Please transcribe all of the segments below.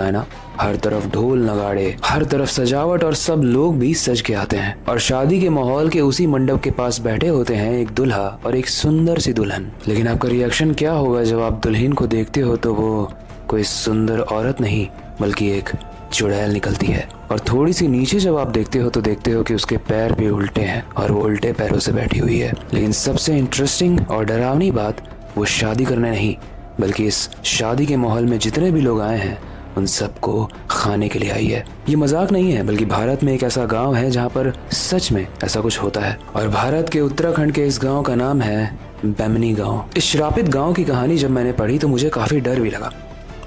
होता है ना, हर तरफ ढोल नगाड़े, हर तरफ सजावट और सब लोग भी सज के आते हैं और शादी के माहौल के उसी मंडप के पास बैठे होते हैं एक दूल्हा और एक सुंदर सी दुल्हन। लेकिन आपका रिएक्शन क्या होगा जब आप दुल्हन को देखते हो तो वो कोई सुंदर औरत नहीं बल्कि एक चुड़ैल निकलती है। और थोड़ी सी नीचे जब आप देखते हो कि उसके पैर भी उल्टे हैं और वो उल्टे पैरों से बैठी हुई है। लेकिन सबसे इंटरेस्टिंग और डरावनी बात, वो शादी करने नहीं बल्कि इस शादी के माहौल में जितने भी लोग आए हैं उन सबको खाने के लिए आई है। ये मजाक नहीं है बल्कि भारत में एक ऐसा गांव है जहां पर सच में ऐसा कुछ होता है। और भारत के उत्तराखंड के इस गांव का नाम है बेमनी गांव। इस श्रापित गांव की कहानी जब मैंने पढ़ी तो मुझे काफी डर भी लगा।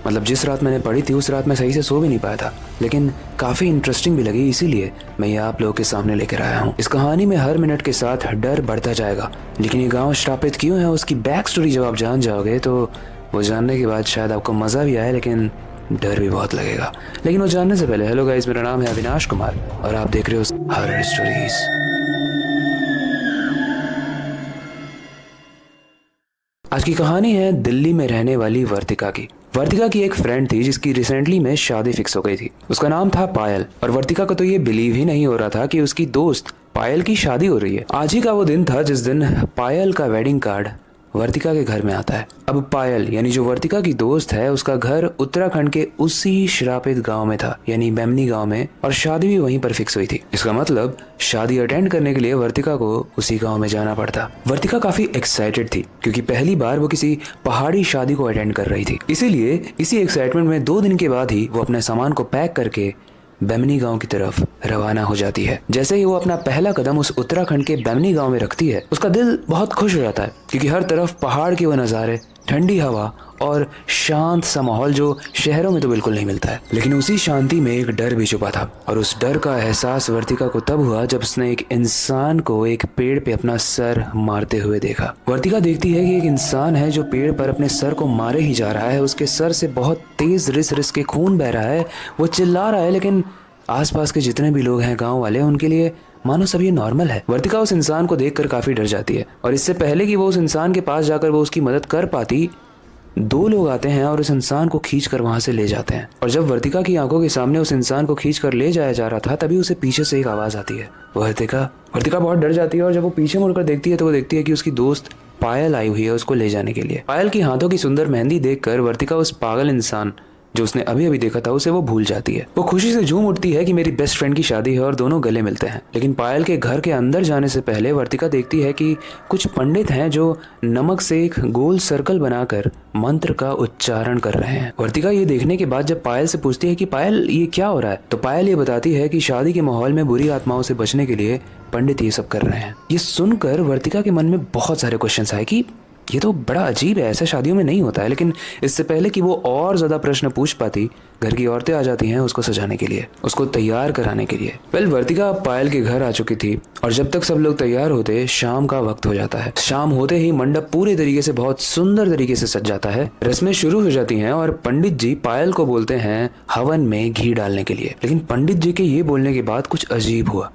मतलब जिस रात मैंने पढ़ी थी उस रात मैं सही से सो भी नहीं पाया था, लेकिन काफी इंटरेस्टिंग भी लगी, इसीलिए मैं ये आप लोगों के सामने लेकर आया हूँ। इस कहानी में हर मिनट के साथ डर बढ़ता जाएगा, लेकिन ये गांव श्रापित क्यों है उसकी बैक स्टोरी जब आप जान जाओगे तो वो जानने के बाद शायद आपको मजा भी आए लेकिन डर भी बहुत लगेगा। लेकिन वो जानने से पहले, हेलो गाइस, मेरा नाम है अविनाश कुमार और आप देख रहे हो हॉरर स्टोरीज। आज की कहानी है दिल्ली में रहने वाली वर्तिका की। वर्तिका की एक फ्रेंड थी जिसकी रिसेंटली में शादी फिक्स हो गई थी। उसका नाम था पायल और वर्तिका को तो ये बिलीव ही नहीं हो रहा था कि उसकी दोस्त पायल की शादी हो रही है। आज ही का वो दिन था जिस दिन पायल का वेडिंग कार्ड वर्तिका के घर में आता है। अब पायल यानी जो वर्तिका की दोस्त है उसका घर उत्तराखंड के उसी श्रापित गांव में था, यानी बेमनी गांव में, और शादी भी वहीं पर फिक्स हुई थी। इसका मतलब शादी अटेंड करने के लिए वर्तिका को उसी गांव में जाना पड़ता। वर्तिका काफी एक्साइटेड थी क्योंकि पहली बार वो किसी पहाड़ी शादी को अटेंड कर रही थी। इसीलिए इसी एक्साइटमेंट में 2 दिन के बाद ही वो अपने सामान को पैक करके बेमनी गांव की तरफ रवाना हो जाती है। जैसे ही वो अपना पहला कदम उस उत्तराखंड के बेमनी गांव में रखती है उसका दिल बहुत खुश हो जाता है क्योंकि हर तरफ पहाड़ के वो नज़ारे, ठंडी हवा और शांत सा माहौल जो शहरों में तो बिल्कुल नहीं मिलता है। लेकिन उसी शांति में एक डर भी छुपा था और उस डर का एहसास वर्तिका को तब हुआ जब उसने एक इंसान को एक पेड़ पे अपना सर मारते हुए देखा। वर्तिका देखती है कि एक इंसान है जो पेड़ पर अपने सर को मारे ही जा रहा है। उसके सर से बहुत तेज रिस के खून बह रहा है। वो चिल्ला रहा है लेकिन आसपास के जितने भी लोग हैं गाँव वाले, उनके लिए मानो सब ये नॉर्मल है। वर्तिका उस इंसान को देखकर काफी डर जाती है और इससे पहले कि वो उस इंसान के पास जाकर वो उसकी मदद कर पाती, 2 लोग आते हैं और उस इंसान को खींच कर वहां से ले जाते हैं। और जब वर्तिका की आंखों के सामने उस इंसान को खींच कर ले जाया जा रहा था तभी उसे पीछे से एक आवाज आती है। वर्तिका बहुत डर जाती है और जब वो पीछे मुड़कर देखती है तो वो देखती है कि उसकी दोस्त पायल आई हुई है उसको ले जाने के लिए। पायल की हाथों की सुंदर मेहंदी देखकर वर्तिका उस पागल इंसान जो उसने अभी अभी देखा था उसे वो भूल जाती है। वो खुशी से झूम उठती है कि मेरी बेस्ट फ्रेंड की शादी है और दोनों गले मिलते हैं। लेकिन पायल के घर के अंदर जाने से पहले वर्तिका देखती है कि कुछ पंडित हैं जो नमक से एक गोल सर्कल बनाकर मंत्र का उच्चारण कर रहे हैं। वर्तिका ये देखने के बाद जब पायल से पूछती है कि पायल ये क्या हो रहा है, तो पायल ये बताती है कि शादी के माहौल में बुरी आत्माओं से बचने के लिए पंडित ये सब कर रहे हैं। ये सुनकर वर्तिका के मन में बहुत सारे क्वेश्चंस आए कि ये तो बड़ा अजीब है, ऐसा शादियों में नहीं होता है। लेकिन इससे पहले कि वो और ज्यादा प्रश्न पूछ पाती, घर की औरतें आ जाती हैं उसको सजाने के लिए, उसको तैयार कराने के लिए। वर्तिका पायल के घर आ चुकी थी और जब तक सब लोग तैयार होते शाम का वक्त हो जाता है। शाम होते ही मंडप पूरे तरीके से बहुत सुंदर तरीके से सज जाता है। रस्में शुरू हो जाती हैं और पंडित जी पायल को बोलते हैं हवन में घी डालने के लिए। लेकिन पंडित जी के ये बोलने के बाद कुछ अजीब हुआ।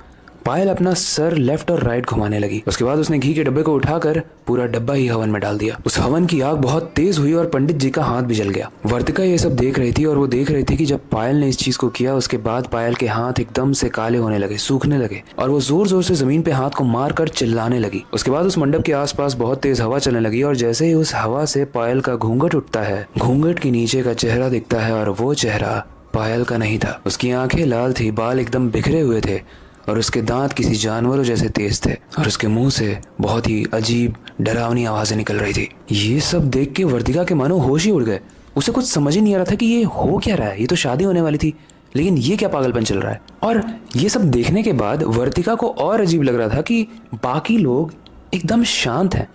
पायल अपना सर लेफ्ट और राइट घुमाने लगी। उसके बाद उसने घी के डब्बे को उठाकर पूरा डब्बा ही हवन में डाल दिया। उस हवन की आग बहुत तेज हुई और पंडित जी का हाथ भी जल गया। वर्तिका ये सब देख रही थी और वो देख रही थी कि जब पायल ने इस चीज को किया उसके बाद पायल के हाथ एकदम से काले होने लगे, सूखने लगे और वो जोर जोर से जमीन पे हाथ को मार कर चिल्लाने लगी। उसके बाद उस मंडप के आसपास बहुत तेज हवा चलने लगी और जैसे ही उस हवा से पायल का घूंघट उठता है, घूंघट के नीचे का चेहरा दिखता है और वो चेहरा पायल का नहीं था। उसकी आंखें लाल थी, बाल एकदम बिखरे हुए थे और उसके दांत किसी जानवरों जैसे तेज थे और उसके मुंह से बहुत ही अजीब डरावनी आवाजें निकल रही थी। ये सब देख के वर्तिका के मानो होश ही उड़ गए। उसे कुछ समझ ही नहीं आ रहा था कि ये हो क्या रहा है। ये तो शादी होने वाली थी लेकिन ये क्या पागलपन चल रहा है। और ये सब देखने के बाद वर्तिका को और अजीब लग रहा था कि बाकी लोग एकदम शांत हैं।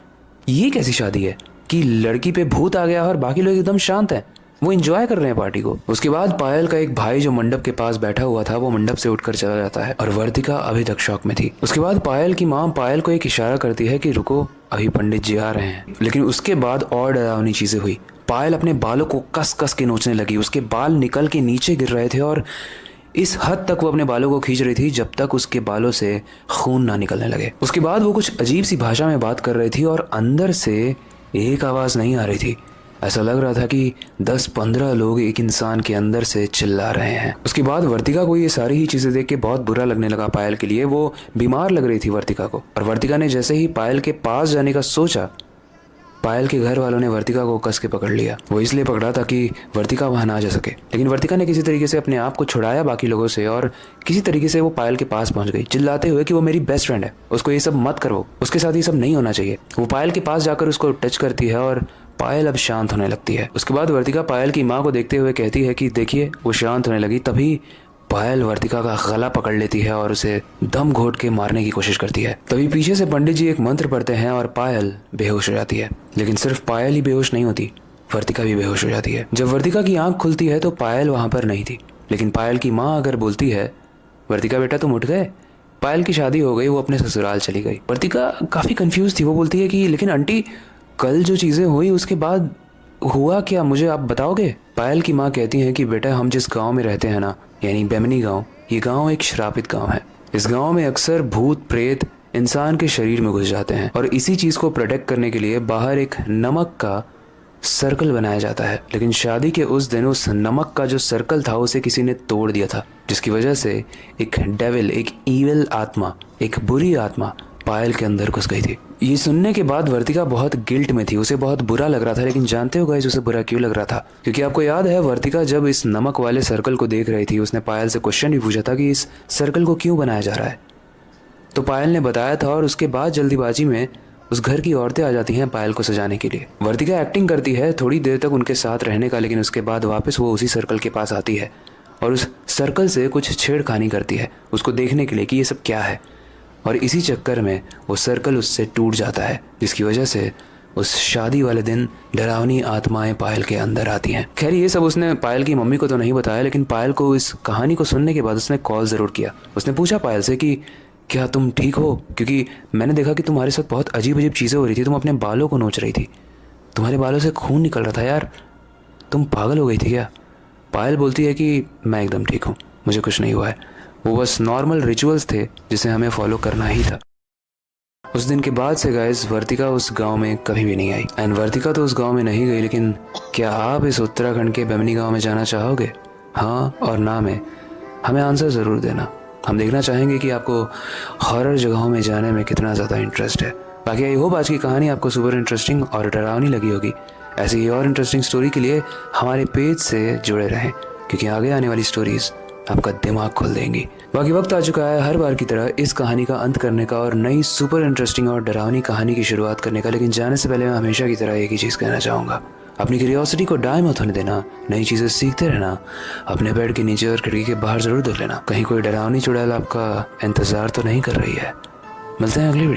ये कैसी शादी है कि लड़की पे भूत आ गया और बाकी लोग एकदम शांत हैं, वो एंजॉय कर रहे हैं पार्टी को। उसके बाद पायल का एक भाई जो मंडप के पास बैठा हुआ था वो मंडप से उठकर चला जाता है और वर्तिका अभी तक शॉक में थी। उसके बाद पायल की मां पायल को एक इशारा करती है कि रुको, अभी पंडित जी आ रहे हैं। लेकिन उसके बाद और डरावनी चीजें हुई। पायल अपने बालों को कस कस के नोचने लगी। उसके बाल निकल के नीचे गिर रहे थे और इस हद तक वो अपने बालों को खींच रही थी जब तक उसके बालों से खून ना निकलने लगे। उसके बाद वो कुछ अजीब सी भाषा में बात कर रही थी और अंदर से एक आवाज नहीं आ रही थी, ऐसा लग रहा था कि 10-15 लोग एक इंसान के अंदर से चिल्ला रहे हैं। उसके बाद वर्तिका को ये सारी ही चीज़ें देख के बहुत बुरा लगने लगा पायल के लिए। वो बीमार लग रही थी वर्तिका को, और वर्तिका ने जैसे ही पायल के पास जाने का सोचा, पायल के घर वालों ने वर्तिका को कस के पकड़ लिया। वो इसलिए पकड़ा ताकि वर्तिका वहां ना जा सके, लेकिन वर्तिका ने किसी तरीके से अपने आप को छुड़ाया बाकी लोगों से और किसी तरीके से वो पायल के पास पहुंच गई, चिल्लाते हुए कि वो मेरी बेस्ट फ्रेंड है, उसको ये सब मत करो, उसके साथ ये सब नहीं होना चाहिए। वो पायल के पास जाकर उसको टच करती है और पायल अब शांत होने लगती है। उसके बाद वर्तिका पायल की माँ को देखते हुए कहती है कि देखिए वो शांत होने लगी। तभी पायल वर्तिका का गला पकड़ लेती है और उसे दम घोट के मारने की कोशिश करती है। तभी पीछे से पंडित जी एक मंत्र पढ़ते हैं और पायल बेहोश हो जाती है। लेकिन सिर्फ पायल ही बेहोश नहीं होती, वर्तिका भी बेहोश हो जाती है। जब वर्तिका की आंख खुलती है तो पायल वहां पर नहीं थी, लेकिन पायल की माँ अगर बोलती है, वर्तिका बेटा तुम उठ गए, पायल की शादी हो गई, वो अपने ससुराल चली गई। वर्तिका काफी कंफ्यूज थी। वो बोलती है कि लेकिन आंटी कल जो चीजें हुई उसके बाद हुआ क्या, मुझे आप बताओगे? पायल की माँ कहती हैं कि बेटा हम जिस गांव में रहते हैं ना, यानी बेमनी गांव, ये गांव एक श्रापित गांव है। इस गांव में अक्सर भूत प्रेत इंसान के शरीर में घुस जाते हैं और इसी चीज को प्रोटेक्ट करने के लिए बाहर एक नमक का सर्कल बनाया जाता है। लेकिन शादी के उस दिन उस नमक का जो सर्कल था उसे किसी ने तोड़ दिया था, जिसकी वजह से एक डेविल, एक ईविल आत्मा, एक बुरी आत्मा पायल के अंदर घुस गई थी। ये सुनने के बाद वर्तिका बहुत गिल्ट में थी, उसे बहुत बुरा लग रहा था। लेकिन जानते हो गाइस उसे बुरा क्यों लग रहा था? क्योंकि आपको याद है वर्तिका जब इस नमक वाले सर्कल को देख रही थी, उसने पायल से क्वेश्चन भी पूछा था कि इस सर्कल को क्यों बनाया जा रहा है। तो पायल ने बताया था और उसके बाद जल्दीबाजी में उस घर की औरतें आ जाती हैं पायल को सजाने के लिए। वर्तिका एक्टिंग करती है थोड़ी देर तक उनके साथ रहने का, लेकिन उसके बाद वापस वो उसी सर्कल के पास आती है और उस सर्कल से कुछ छेड़खानी करती है उसको देखने के लिए कि ये सब क्या है। और इसी चक्कर में वो सर्कल उससे टूट जाता है, जिसकी वजह से उस शादी वाले दिन डरावनी आत्माएं पायल के अंदर आती हैं। खैर ये सब उसने पायल की मम्मी को तो नहीं बताया, लेकिन पायल को इस कहानी को सुनने के बाद उसने कॉल ज़रूर किया। उसने पूछा पायल से कि क्या तुम ठीक हो, क्योंकि मैंने देखा कि तुम्हारे साथ बहुत अजीब अजीब चीज़ें हो रही थी, तुम अपने बालों को नोच रही थी, तुम्हारे बालों से खून निकल रहा था यार, तुम पागल हो गई थी क्या? पायल बोलती है कि मैं एकदम ठीक हूँ, मुझे कुछ नहीं हुआ है, वो बस नॉर्मल रिचुअल्स थे जिसे हमें फॉलो करना ही था। उस दिन के बाद से गाइस वर्तिका उस गांव में कभी भी नहीं आई। एंड वर्तिका तो उस गांव में नहीं गई, लेकिन क्या आप इस उत्तराखंड के बेमनी गांव में जाना चाहोगे? हाँ और ना में हमें आंसर ज़रूर देना। हम देखना चाहेंगे कि आपको हॉरर जगहों में जाने में कितना ज़्यादा इंटरेस्ट है। बाकी आई होप आज की कहानी आपको सुपर इंटरेस्टिंग और डरावनी लगी होगी। ऐसी ही और इंटरेस्टिंग स्टोरी के लिए हमारे पेज से जुड़े रहें, क्योंकि आगे आने वाली स्टोरीज़ आपका दिमाग खोल देंगी। बाकी वक्त आ चुका है हर बार की तरह इस कहानी का अंत करने का और नई सुपर इंटरेस्टिंग और डरावनी कहानी की शुरुआत करने का। लेकिन जाने से पहले मैं हमेशा की तरह एक ही चीज़ कहना चाहूँगा, अपनी क्यूरियोसिटी को डाई मत होने देना, नई चीज़ें सीखते रहना, अपने बेड के नीचे और खिड़की के बाहर ज़रूर देख लेना, कहीं कोई डरावनी चुड़ैल आपका इंतज़ार तो नहीं कर रही है। मिलते हैं अगली वीडियो।